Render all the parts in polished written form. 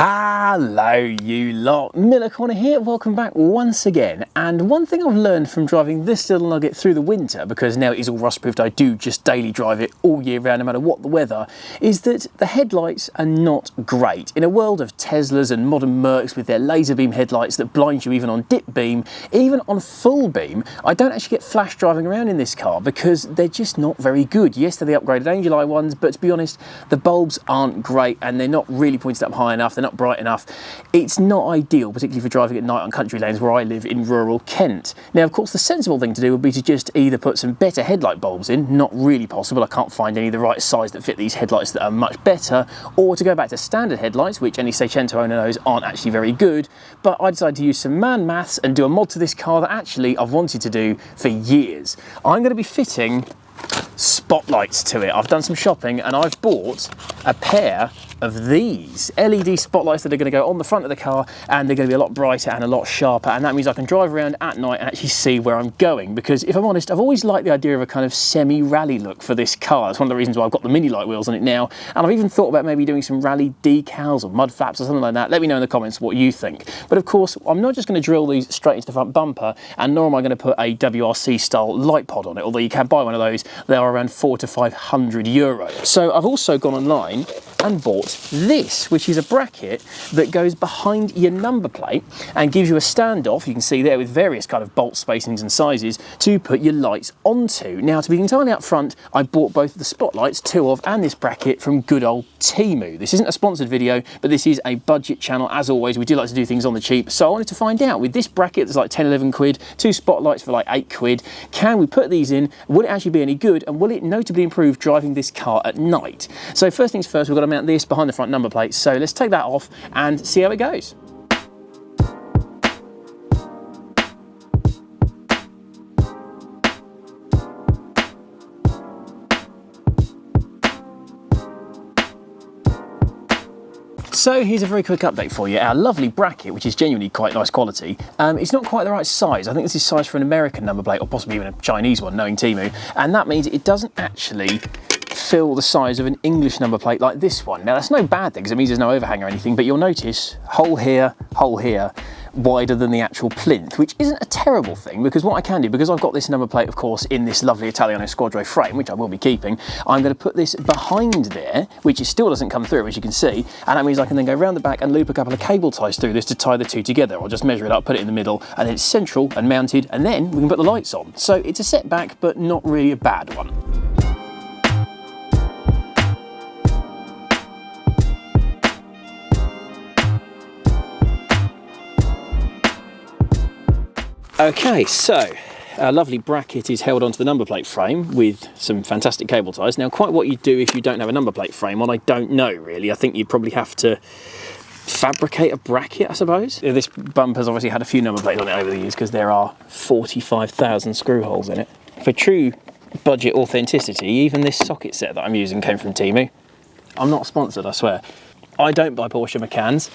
Hello you lot, Miller Corner here, welcome back once again. And one thing I've learned from driving this little nugget through the winter, because now it is all rust proofed, I do just daily drive it all year round no matter what the weather, is that the headlights are not great. In a world of Teslas and modern Mercs with their laser beam headlights that blind you even on dip beam, even on full beam, I don't actually get flash driving around in this car because they're just not very good. Yes, they're the upgraded Angel Eye ones, but to be honest, the bulbs aren't great and they're not really pointed up high enough, they're not bright enough. It's not ideal, particularly for driving at night on country lanes where I live in rural Kent. Now, of course, the sensible thing to do would be to just either put some better headlight bulbs in, not really possible, I can't find any of the right size that fit these headlights that are much better, or to go back to standard headlights, which any Seicento owner knows aren't actually very good, but I decided to use some man maths and do a mod to this car that actually I've wanted to do for years. I'm going to be fitting spotlights to it. I've done some shopping and I've bought a pair of these LED spotlights that are going to go on the front of the car, and they're going to be a lot brighter and a lot sharper, and that means I can drive around at night and actually see where I'm going. Because if I'm honest, I've always liked the idea of a kind of semi-rally look for this car. That's one of the reasons why I've got the mini light wheels on it now, and I've even thought about maybe doing some rally decals or mud flaps or something like that. Let me know in the comments what you think. But of course, I'm not just going to drill these straight into the front bumper, and nor am I going to put a WRC style light pod on it, although you can buy one of those. They are around €400 to €500. So I've also gone online and bought this, which is a bracket that goes behind your number plate and gives you a standoff, you can see there, with various kind of bolt spacings and sizes to put your lights onto. Now, to be entirely upfront, I bought both the spotlights, two of, and this bracket from good old Temu. This isn't a sponsored video, but this is a budget channel. As always, we do like to do things on the cheap, so I wanted to find out, with this bracket that's like 10, 11 quid, two spotlights for like 8 quid, can we put these in? Will it actually be any good? And will it notably improve driving this car at night? So first things first, we've got to mount this behind the front number plate, so let's take that off and see how it goes. So here's a very quick update for you. Our lovely bracket, which is genuinely quite nice quality, it's not quite the right size. I think this is size for an American number plate, or possibly even a Chinese one, knowing Temu, and that means it doesn't actually fill the size of an English number plate like this one. Now that's no bad thing, because it means there's no overhang or anything, but you'll notice hole here, wider than the actual plinth, which isn't a terrible thing, because what I can do, because I've got this number plate of course in this lovely Italiano Squadro frame, which I will be keeping, I'm going to put this behind there, which still doesn't come through, as you can see, and that means I can then go around the back and loop a couple of cable ties through this to tie the two together. I'll just measure it up, put it in the middle, and then it's central and mounted, and then we can put the lights on. So it's a setback, but not really a bad one. Okay, so our lovely bracket is held onto the number plate frame with some fantastic cable ties. Now, quite what you do if you don't have a number plate frame on, I don't know really. I think you'd probably have to fabricate a bracket, I suppose. This bumper's obviously had a few number plates on it over the years because there are 45,000 screw holes in it. For true budget authenticity, even this socket set that I'm using came from Temu. I'm not sponsored, I swear. I don't buy Porsche Macans.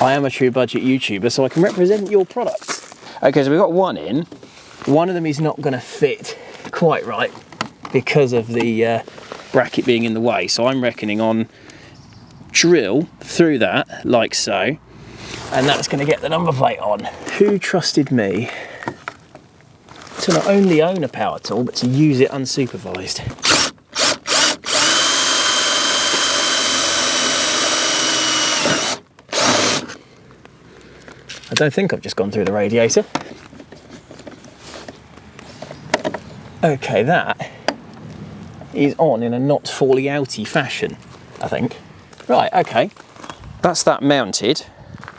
I am a true budget YouTuber, so I can represent your products. Okay, so we've got one in. One of them is not going to fit quite right because of the bracket being in the way. So I'm reckoning on drill through that, like so, and that's going to get the number plate on. Who trusted me to not only own a power tool, but to use it unsupervised? I don't think I've just gone through the radiator. Okay, that is on in a not falling outy fashion, I think. Right, okay, that's that mounted.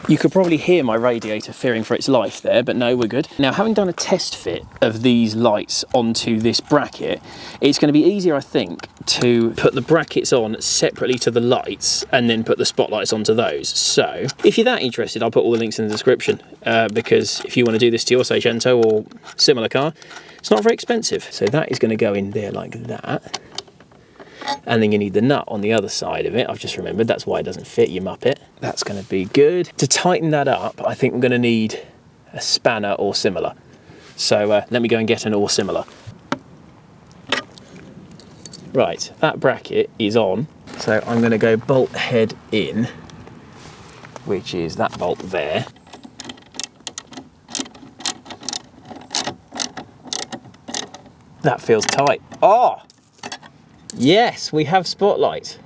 You could probably hear my radiator fearing for its life there, but no, we're good. Now, having done a test fit of these lights onto this bracket, it's going to be easier, I think, to put the brackets on separately to the lights and then put the spotlights onto those. So, if you're that interested, I'll put all the links in the description, because if you want to do this to your Seicento or similar car, it's not very expensive. So that is going to go in there like that. And then you need the nut on the other side of it. I've just remembered that's why it doesn't fit, you muppet. That's going to be good. To tighten that up, I think we're going to need a spanner or similar. So let me go and get an or similar. Right, that bracket is on. So I'm going to go bolt head in which is that bolt there. That feels tight. Oh, yes, we have spotlight.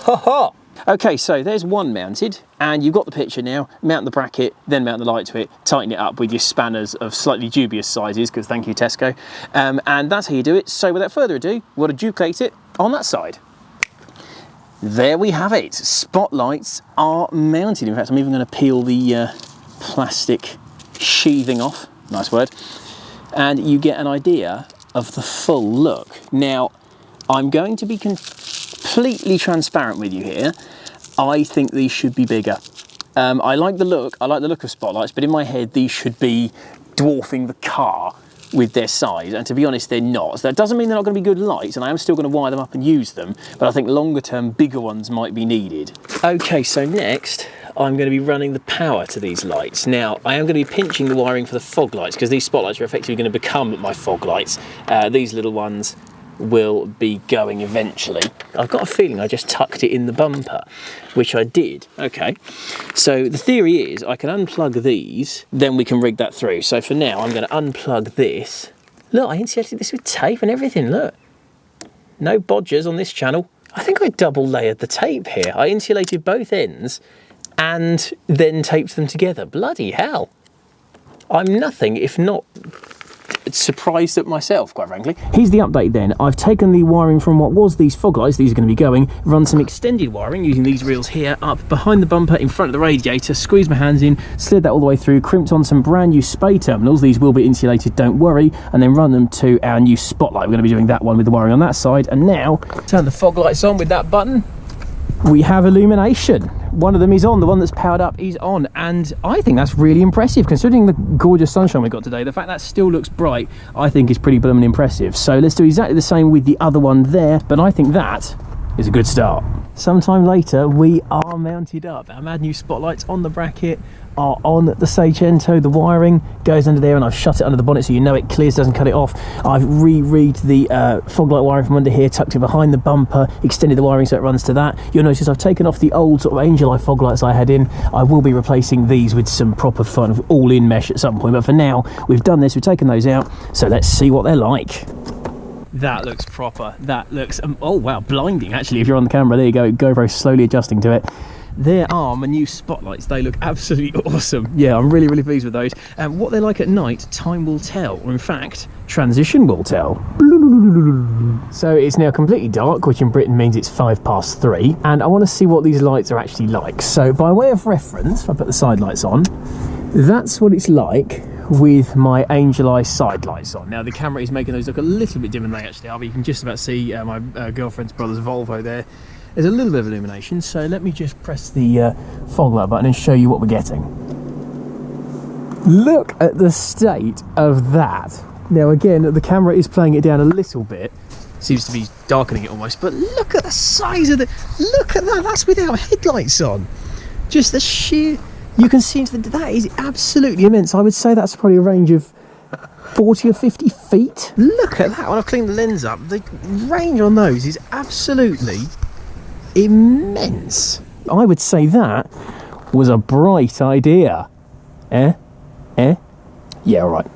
Ha ha! Okay, so there's one mounted, and you've got the picture now. Mount the bracket, then mount the light to it, tighten it up with your spanners of slightly dubious sizes, because thank you, Tesco. And that's how you do it. So without further ado, we're going to duplicate it on that side. There we have it. Spotlights are mounted. In fact, I'm even going to peel the plastic sheathing off. Nice word. And you get an idea of the full look. Now, I'm going to be completely transparent with you here. I think these should be bigger. I like the look of spotlights, but in my head these should be dwarfing the car with their size, and to be honest they're not. So that doesn't mean they're not going to be good lights, and I am still going to wire them up and use them, but I think longer term bigger ones might be needed. Okay, so next I'm going to be running the power to these lights. Now, I am going to be pinching the wiring for the fog lights, because these spotlights are effectively going to become my fog lights. These little ones will be going eventually. I've got a feeling I just tucked it in the bumper, which I did. Okay, so the theory is I can unplug these, then we can rig that through. So for now, I'm going to unplug this. Look, I insulated this with tape and everything, look. No bodgers on this channel. I think I double layered the tape here. I insulated both ends and then taped them together. Bloody hell. I'm nothing if not surprised at myself, quite frankly. Here's the update then. I've taken the wiring from what was these fog lights, these are going to be going, run some extended wiring using these reels here up behind the bumper in front of the radiator, squeezed my hands in, slid that all the way through, crimped on some brand new spay terminals, these will be insulated, don't worry, and then run them to our new spotlight. We're going to be doing that one with the wiring on that side, and now turn the fog lights on with that button. We have illumination. One of them is on, the one that's powered up is on, and I think that's really impressive considering the gorgeous sunshine we got today. The fact that still looks bright I think is pretty blooming impressive. So let's do exactly the same with the other one there, but I think that is a good start. Sometime later we are mounted up. Our mad new spotlights on the bracket are on the Seicento. The wiring goes under there, and I've shut it under the bonnet so you know it clears, doesn't cut it off. I've reread the fog light wiring from under here, tucked it behind the bumper, extended the wiring so it runs to that. You'll notice I've taken off the old sort of angel eye fog lights I had in. I will be replacing these with some proper fun of all-in mesh at some point, but for now we've done this, we've taken those out, so let's see what they're like. That looks proper. That looks oh wow, blinding actually if you're on the camera. There you go, GoPro slowly adjusting to it. There are my new spotlights. They look absolutely awesome. Yeah, I'm really really pleased with those. And what they're like at night, time will tell, or in fact transition will tell. So it's now completely dark, which in Britain means it's 3:05, and I want to see what these lights are actually like. So by way of reference, if I put the side lights on, that's what it's like with my angel eye side lights on. Now the camera is making those look a little bit dimmer than they actually are, but you can just about see my girlfriend's brother's Volvo there. There's a little bit of illumination, so let me just press the fog light button and show you what we're getting. Look at the state of that. Now again, the camera is playing it down a little bit, seems to be darkening it almost, but look at the size of the, look at that, that's without headlights on. Just the sheer, you can see into the, that is absolutely immense. I would say that's probably a range of 40 or 50 feet. Look at that, when I've cleaned the lens up, the range on those is absolutely immense. I would say that was a bright idea. Yeah, all right.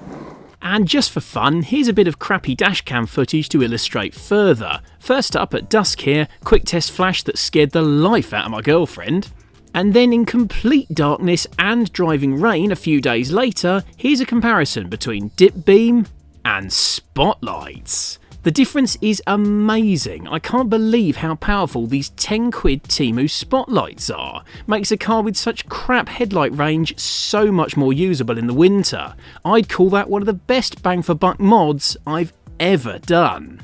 And just for fun, here's a bit of crappy dashcam footage to illustrate further. First up at dusk here, quick test flash that scared the life out of my girlfriend. And then in complete darkness and driving rain a few days later, here's a comparison between dip beam and spotlights. The difference is amazing. I can't believe how powerful these 10 quid Temu spotlights are. Makes a car with such crap headlight range so much more usable in the winter. I'd call that one of the best bang for buck mods I've ever done.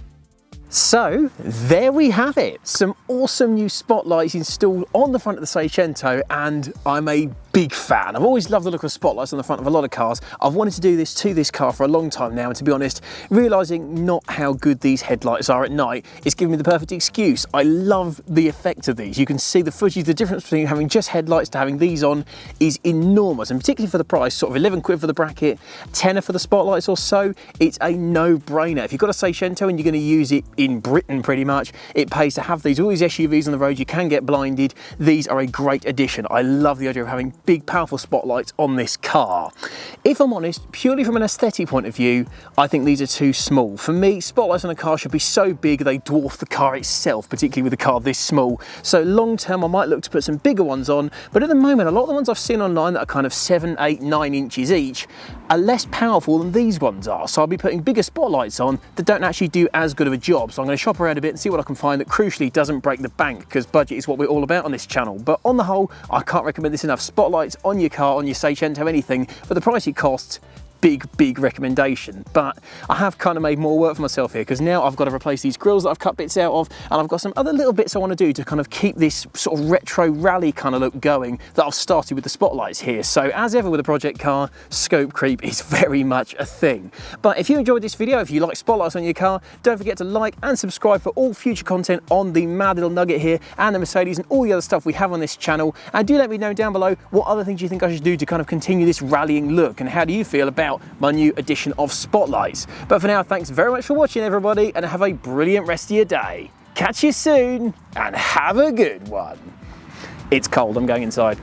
So there we have it, some awesome new spotlights installed on the front of the Seicento, and I'm a big fan. I've always loved the look of spotlights on the front of a lot of cars. I've wanted to do this to this car for a long time now, and to be honest, realising not how good these headlights are at night is giving me the perfect excuse. I love the effect of these. You can see the footage, the difference between having just headlights to having these on is enormous, and particularly for the price, sort of 11 quid for the bracket, tenner for the spotlights or so, it's a no-brainer. If you've got a Seicento and you're going to use it in Britain pretty much, it pays to have these. All these SUVs on the road, you can get blinded. These are a great addition. I love the idea of having big powerful spotlights on this car. If I'm honest, purely from an aesthetic point of view, I think these are too small. For me, spotlights on a car should be so big they dwarf the car itself, particularly with a car this small. So long term I might look to put some bigger ones on, but at the moment a lot of the ones I've seen online that are kind of 7, 8, 9 inches each are less powerful than these ones are. So I'll be putting bigger spotlights on that don't actually do as good of a job. So I'm going to shop around a bit and see what I can find that crucially doesn't break the bank, because budget is what we're all about on this channel. But on the whole, I can't recommend this enough. Spotlights on your car, on your Seicento, anything, for the price it costs, big recommendation. But I have kind of made more work for myself here, because now I've got to replace these grills that I've cut bits out of, and I've got some other little bits I want to do to kind of keep this sort of retro rally kind of look going that I've started with the spotlights here. So as ever with a project car, scope creep is very much a thing. But if you enjoyed this video, if you like spotlights on your car, don't forget to like and subscribe for all future content on the mad little nugget here and the Mercedes and all the other stuff we have on this channel. And do let me know down below what other things you think I should do to kind of continue this rallying look, and how do you feel about my new edition of spotlights. But for now, thanks very much for watching everybody, and have a brilliant rest of your day. Catch you soon and have a good one. It's cold, I'm going inside.